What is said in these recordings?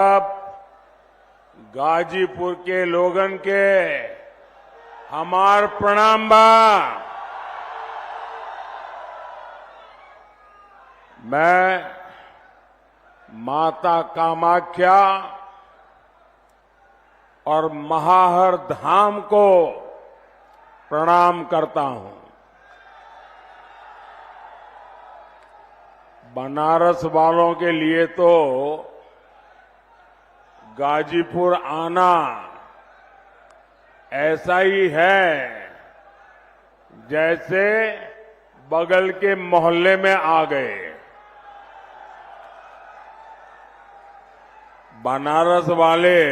अब गाजीपुर के लोगन के हमार प्रणाम बा। मैं माता कामाख्या और महाहर धाम को प्रणाम करता हूं। बनारस वालों के लिए तो गाजीपुर आना ऐसा ही है जैसे बगल के मोहल्ले में आ गए। बनारस वाले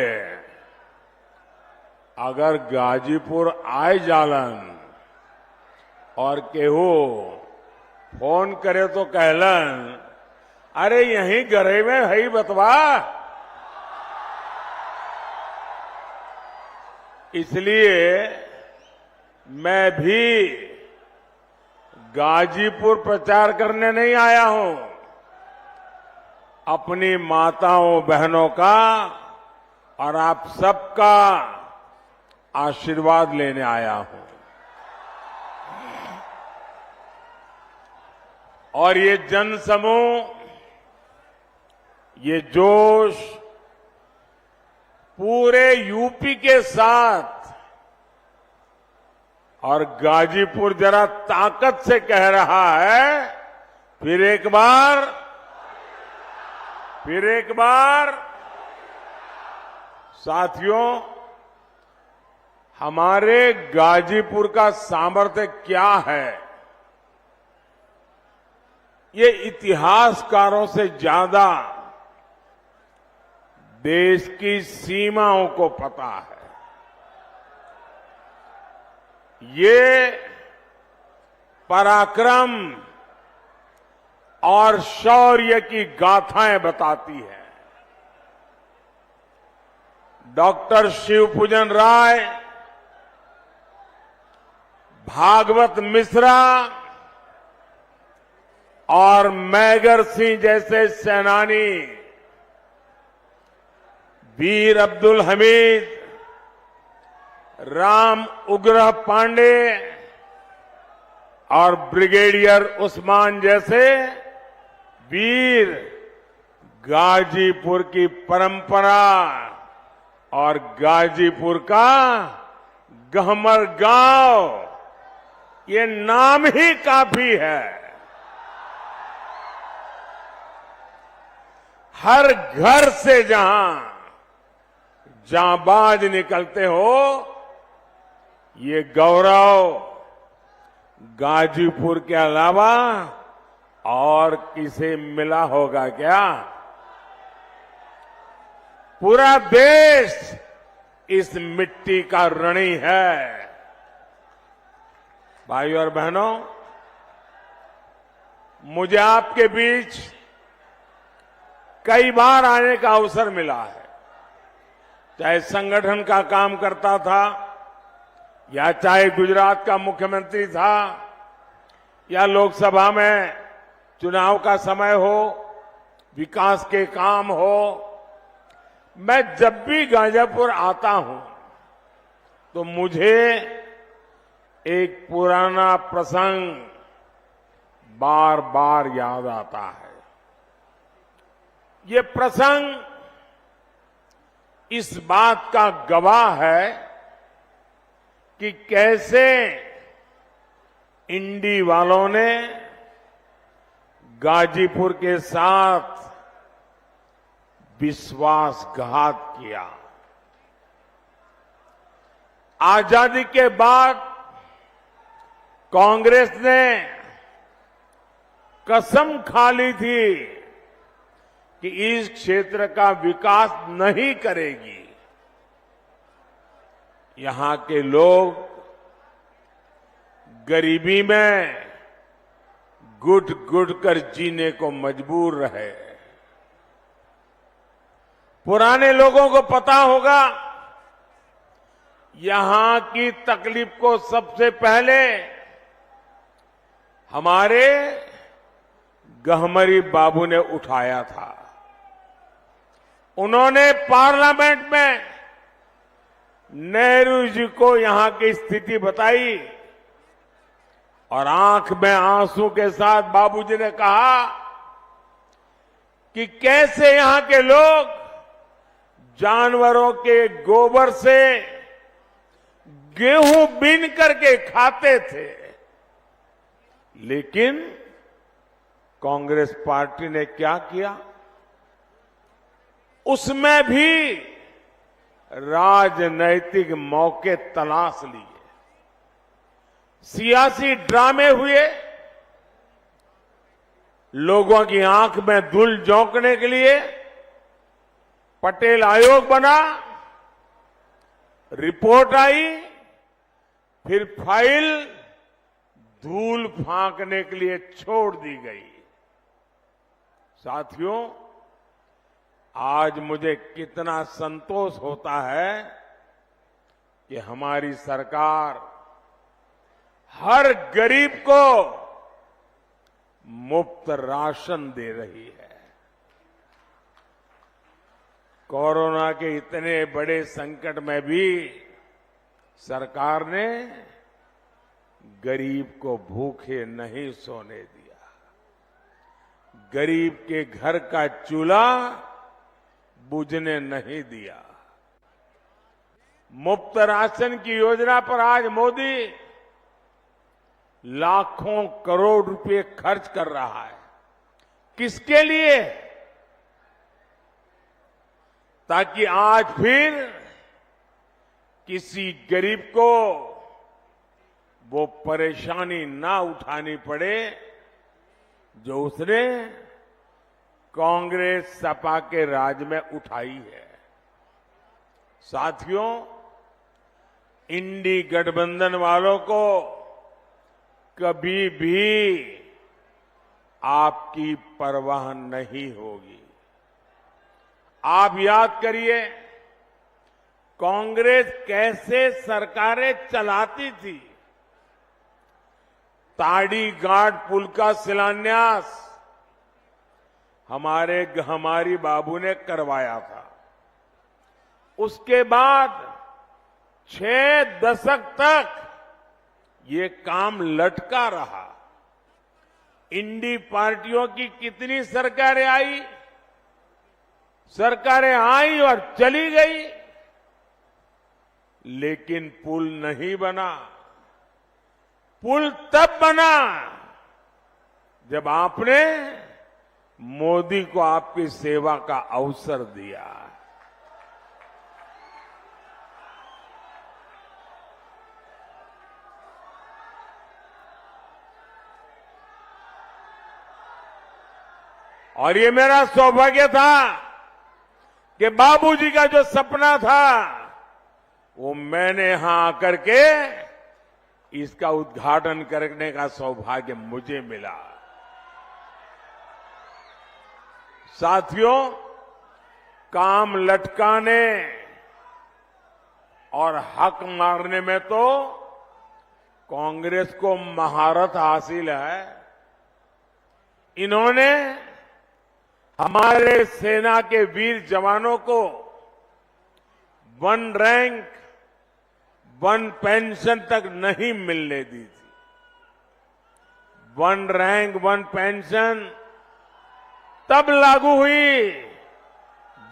अगर गाजीपुर आए जालन और केहू फोन करे तो कहलन, अरे यहीं घरे में है बतवा। इसलिए मैं भी गाजीपुर प्रचार करने नहीं आया हूं, अपनी माताओं बहनों का और आप सबका आशीर्वाद लेने आया हूं। और ये जनसमूह, ये जोश पूरे यूपी के साथ और गाजीपुर जरा ताकत से कह रहा है, फिर एक बार साथियों, हमारे गाजीपुर का सामर्थ्य क्या है, ये इतिहासकारों से ज्यादा देश की सीमाओं को पता है। ये पराक्रम और शौर्य की गाथाएं बताती है। डॉक्टर शिवपूजन राय, भागवत मिश्रा और मैगर सिंह जैसे सेनानी, वीर अब्दुल हमीद, राम उग्रह पांडे और ब्रिगेडियर उस्मान जैसे वीर गाजीपुर की परंपरा और गाजीपुर का गहमर गांव, ये नाम ही काफी है। हर घर से जहां जांबाज निकलते हो, ये गौरव गाजीपुर के अलावा और किसे मिला होगा क्या? पूरा देश इस मिट्टी का ऋणी है। भाइयों और बहनों, मुझे आपके बीच कई बार आने का अवसर मिला है, चाहे संगठन का काम करता था, या चाहे गुजरात का मुख्यमंत्री था, या लोकसभा में चुनाव का समय हो, विकास के काम हो। मैं जब भी गाजीपुर आता हूं तो मुझे एक पुराना प्रसंग बार बार याद आता है। ये प्रसंग इस बात का गवाह है कि कैसे इंडी वालों ने गाजीपुर के साथ विश्वासघात किया। आजादी के बाद कांग्रेस ने कसम खा ली थी कि इस क्षेत्र का विकास नहीं करेगी। यहां के लोग गरीबी में घुट घुट कर जीने को मजबूर रहे। पुराने लोगों को पता होगा, यहां की तकलीफ को सबसे पहले हमारे गहमरी बाबू ने उठाया था। उन्होंने पार्लियामेंट में नेहरू जी को यहां की स्थिति बताई और आंख में आंसू के साथ बाबूजी ने कहा कि कैसे यहां के लोग जानवरों के गोबर से गेहूं बीन करके खाते थे, लेकिन कांग्रेस पार्टी ने क्या किया, उसमें भी राजनैतिक मौके तलाश लिए, सियासी ड्रामे हुए, लोगों की आंख में धूल झोंकने के लिए पटेल आयोग बना, रिपोर्ट आई, फिर फाइल धूल फांकने के लिए छोड़ दी गई। साथियों, आज मुझे कितना संतोष होता है कि हमारी सरकार हर गरीब को मुफ्त राशन दे रही है। कोरोना के इतने बड़े संकट में भी सरकार ने गरीब को भूखे नहीं सोने दिया, गरीब के घर का चूल्हा बुझने नहीं दिया। मुफ्त राशन की योजना पर आज मोदी लाखों करोड़ रुपए खर्च कर रहा है। किसके लिए? ताकि आज फिर किसी गरीब को वो परेशानी ना उठानी पड़े जो उसने कांग्रेस सपा के राज में उठाई है। साथियों, इंडी गठबंधन वालों को कभी भी आपकी परवाह नहीं होगी। आप याद करिए, कांग्रेस कैसे सरकारें चलाती थी। ताड़ी घाट पुल का शिलान्यास हमारी बाबू ने करवाया था। उसके बाद 6 दशक तक ये काम लटका रहा। इंडी पार्टियों की कितनी सरकारें आई और चली गई, लेकिन पुल नहीं बना। पुल तब बना जब आपने मोदी को आपकी सेवा का अवसर दिया। और ये मेरा सौभाग्य था कि बाबूजी का जो सपना था वो मैंने यहां आकर के इसका उद्घाटन करने का सौभाग्य मुझे मिला। साथियों, काम लटकाने और हक मारने में तो कांग्रेस को महारत हासिल है। इन्होंने हमारे सेना के वीर जवानों को 1 रैंक 1 पेंशन तक नहीं मिलने दी थी। 1 रैंक 1 पेंशन तब लागू हुई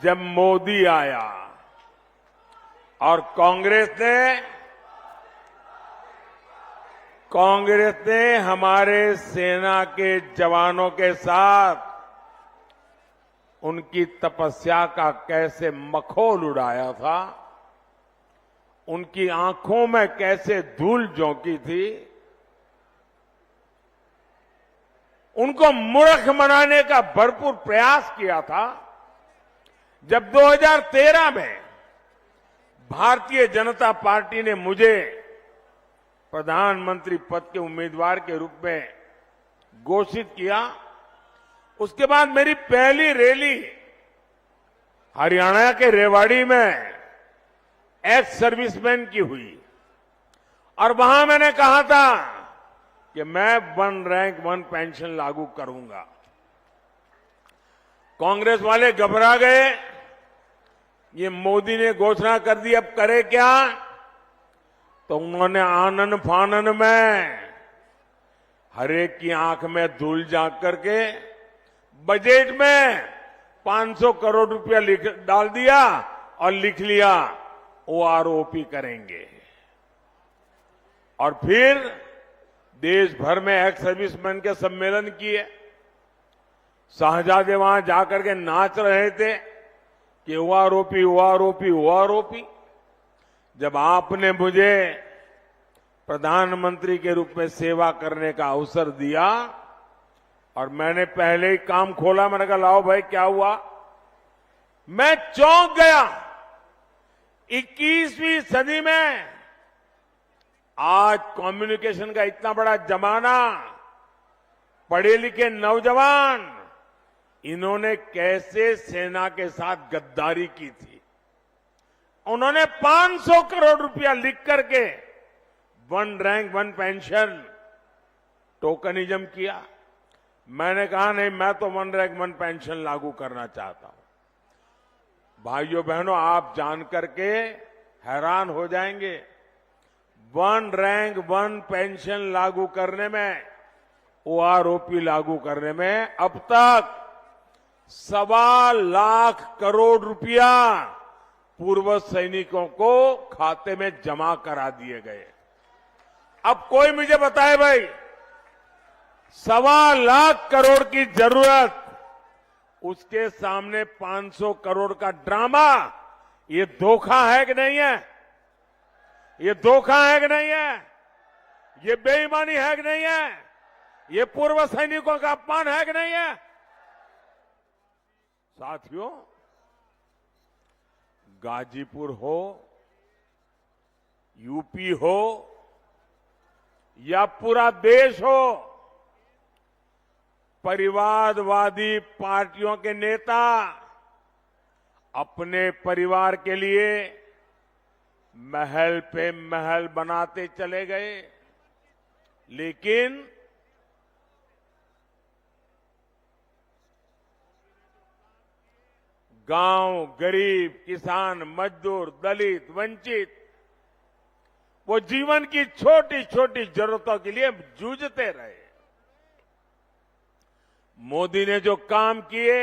जब मोदी आया और कांग्रेस ने हमारे सेना के जवानों के साथ उनकी तपस्या का कैसे मखौल उड़ाया था, उनकी आंखों में कैसे धूल झोंकी थी, उनको मूर्ख बनाने का भरपूर प्रयास किया था। जब 2013 में भारतीय जनता पार्टी ने मुझे प्रधानमंत्री पद के उम्मीदवार के रूप में घोषित किया, उसके बाद मेरी पहली रैली हरियाणा के रेवाड़ी में एक्स सर्विसमैन की हुई और वहां मैंने कहा था कि मैं 1 रैंक 1 पेंशन लागू करूंगा। कांग्रेस वाले घबरा गए ये मोदी ने घोषणा कर दी, अब करे क्या? तो उन्होंने आनन फानन में हर एक की आंख में धूल झांक करके बजट में 500 करोड़ रुपया डाल दिया और लिख लिया ओआरओपी करेंगे। और फिर देश भर में एक्स सर्विसमैन के सम्मेलन किए। शाहजादे वहां जाकर के नाच रहे थे कि ओआरओपी ओआरओपी ओआरओपी। जब आपने मुझे प्रधानमंत्री के रूप में सेवा करने का अवसर दिया और मैंने पहले ही काम खोला, मैंने कहा लाओ भाई क्या हुआ? मैं चौंक गया। 21वीं सदी में आज कम्युनिकेशन का इतना बड़ा जमाना, पढ़े लिखे नौजवान, इन्होंने कैसे सेना के साथ गद्दारी की थी। उन्होंने 500 करोड़ रुपया लिख करके one rank one pension tokenism किया। मैंने कहा नहीं, मैं तो वन रैंक वन पेंशन लागू करना चाहता हूं। भाइयों बहनों, आप जान करके हैरान हो जाएंगे। वन रैंक वन पेंशन लागू करने में, ओआरओपी लागू करने में अब तक 1.25 लाख करोड़ रुपया पूर्व सैनिकों को खाते में जमा करा दिए गए। अब कोई मुझे बताए भाई, 1.25 लाख करोड़ की जरूरत, उसके सामने 500 करोड़ का ड्रामा, ये धोखा है कि नहीं है? ये धोखा है कि नहीं है? ये बेईमानी है कि नहीं है? ये पूर्व सैनिकों का अपमान है कि नहीं है? साथियों, गाजीपुर हो, यूपी हो या पूरा देश हो, परिवारवादी पार्टियों के नेता अपने परिवार के लिए महल पे महल बनाते चले गए, लेकिन गांव, गरीब, किसान, मजदूर, दलित, वंचित, वो जीवन की छोटी छोटी जरूरतों के लिए जूझते रहे। मोदी ने जो काम किए,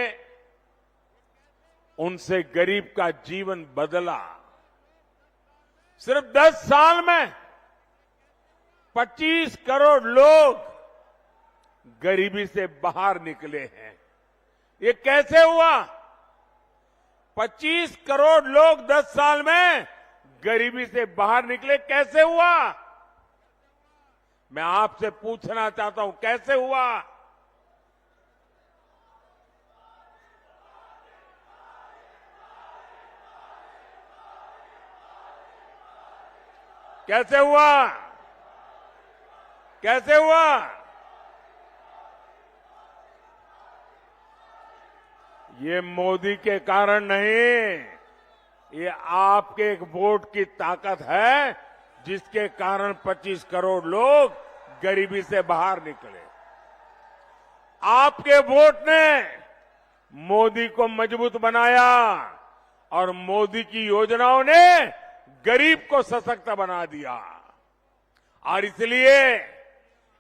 उनसे गरीब का जीवन बदला। सिर्फ 10 साल में 25 करोड़ लोग गरीबी से बाहर निकले हैं। ये कैसे हुआ? 25 करोड़ लोग 10 साल में गरीबी से बाहर निकले, कैसे हुआ? मैं आपसे पूछना चाहता हूं, कैसे हुआ? कैसे हुआ? कैसे हुआ? ये मोदी के कारण नहीं, ये आपके एक वोट की ताकत है, जिसके कारण 25 करोड़ लोग गरीबी से बाहर निकले। आपके वोट ने मोदी को मजबूत बनाया और मोदी की योजनाओं ने गरीब को सशक्त बना दिया। और इसलिए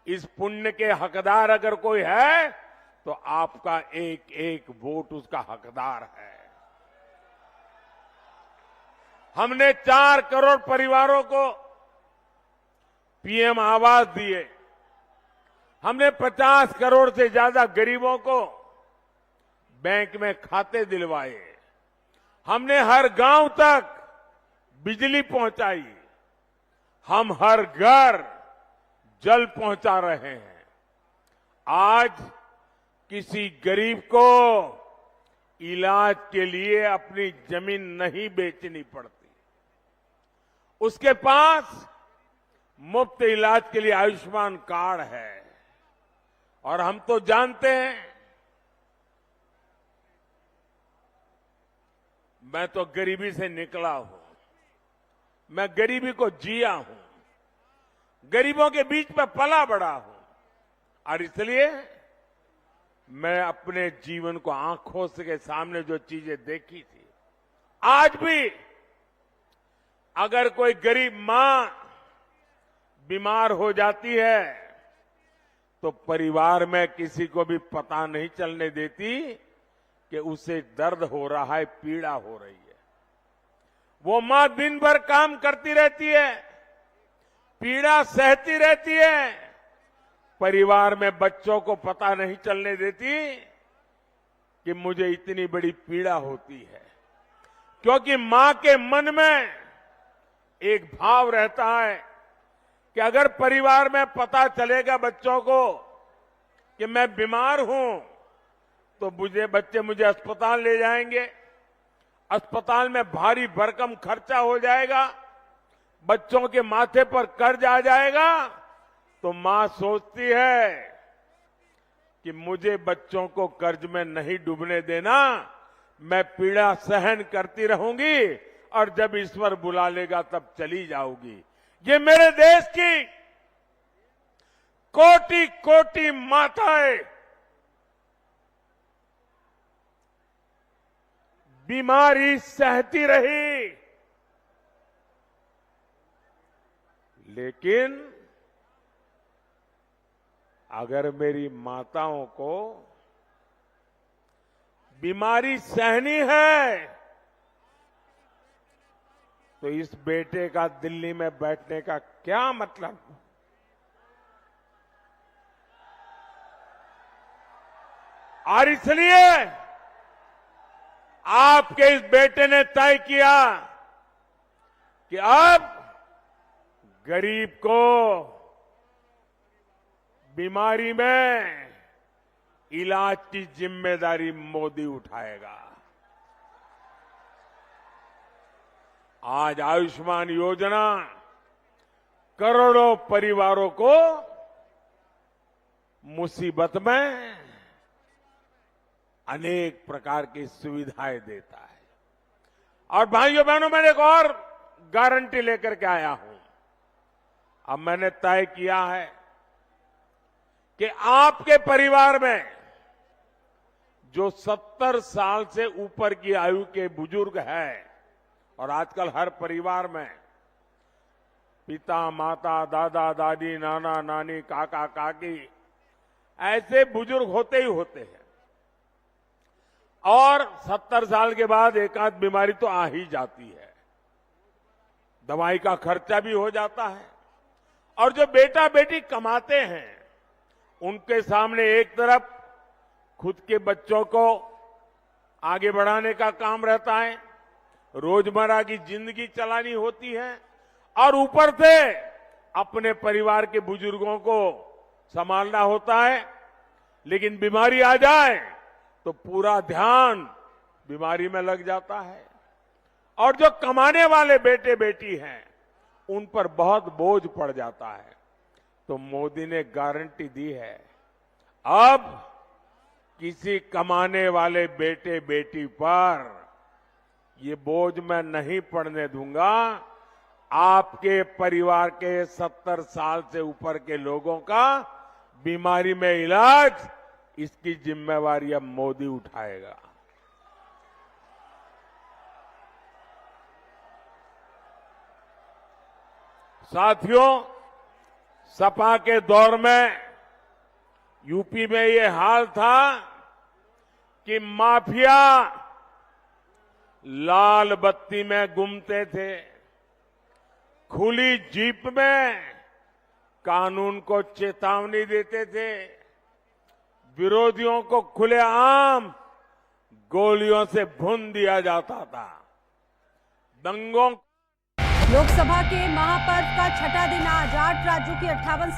इस पुण्य के हकदार अगर कोई है, तो आपका एक एक वोट उसका हकदार है। हमने 4 करोड़ परिवारों को पीएम आवास दिए। हमने 50 करोड़ से ज्यादा गरीबों को बैंक में खाते दिलवाए। हमने हर गांव तक बिजली पहुंचाई। हम हर घर जल पहुंचा रहे हैं। आज किसी गरीब को इलाज के लिए अपनी जमीन नहीं बेचनी पड़ती। उसके पास मुफ्त इलाज के लिए आयुष्मान कार्ड है। और हम तो जानते हैं, मैं तो गरीबी से निकला हूं, मैं गरीबी को जिया हूं, गरीबों के बीच में पला बड़ा हूं। और इसलिए मैं अपने जीवन को आंखों के सामने जो चीजें देखी थी, आज भी अगर कोई गरीब मां बीमार हो जाती है तो परिवार में किसी को भी पता नहीं चलने देती कि उसे दर्द हो रहा है, पीड़ा हो रही है। वो मां दिन भर काम करती रहती है, पीड़ा सहती रहती है, परिवार में बच्चों को पता नहीं चलने देती कि मुझे इतनी बड़ी पीड़ा होती है, क्योंकि मां के मन में एक भाव रहता है कि अगर परिवार में पता चलेगा बच्चों को कि मैं बीमार हूं तो बच्चे मुझे अस्पताल ले जाएंगे, अस्पताल में भारी भरकम खर्चा हो जाएगा, बच्चों के माथे पर कर्ज आ जाएगा, तो मां सोचती है कि मुझे बच्चों को कर्ज में नहीं डूबने देना, मैं पीड़ा सहन करती रहूंगी और जब ईश्वर बुला लेगा तब चली जाऊंगी। ये मेरे देश की कोटि कोटि माताएं बीमारी सहती रही, लेकिन अगर मेरी माताओं को बीमारी सहनी है तो इस बेटे का दिल्ली में बैठने का क्या मतलब? और इसलिए आपके इस बेटे ने तय किया कि अब गरीब को बीमारी में इलाज की जिम्मेदारी मोदी उठाएगा। आज आयुष्मान योजना करोड़ों परिवारों को मुसीबत में अनेक प्रकार की सुविधाएं देता है। और भाइयों बहनों, मैंने एक और गारंटी लेकर के आया हूं। अब मैंने तय किया है कि आपके परिवार में जो 70 साल से ऊपर की आयु के बुजुर्ग हैं, और आजकल हर परिवार में पिता, माता, दादा, दादी, नाना, नानी, काका, काकी ऐसे बुजुर्ग होते ही होते हैं, और 70 साल के बाद एक आध बीमारी तो आ ही जाती है, दवाई का खर्चा भी हो जाता है। और जो बेटा बेटी कमाते हैं उनके सामने एक तरफ खुद के बच्चों को आगे बढ़ाने का काम रहता है, रोजमर्रा की जिंदगी चलानी होती है, और ऊपर से अपने परिवार के बुजुर्गों को संभालना होता है। लेकिन बीमारी आ जाए तो पूरा ध्यान बीमारी में लग जाता है, और जो कमाने वाले बेटे बेटी हैं उन पर बहुत बोझ पड़ जाता है। तो मोदी ने गारंटी दी है, अब किसी कमाने वाले बेटे बेटी पर ये बोझ मैं नहीं पड़ने दूंगा। आपके परिवार के 70 साल से ऊपर के लोगों का बीमारी में इलाज, इसकी जिम्मेवारी अब मोदी उठाएगा। साथियों, सपा के दौर में यूपी में ये हाल था कि माफिया लाल बत्ती में घूमते थे, खुली जीप में कानून को चेतावनी देते थे, विरोधियों को खुलेआम गोलियों से भून दिया जाता था। दंगों लोकसभा के महापर्व का छठा दिन आज 8 राज्यों की 58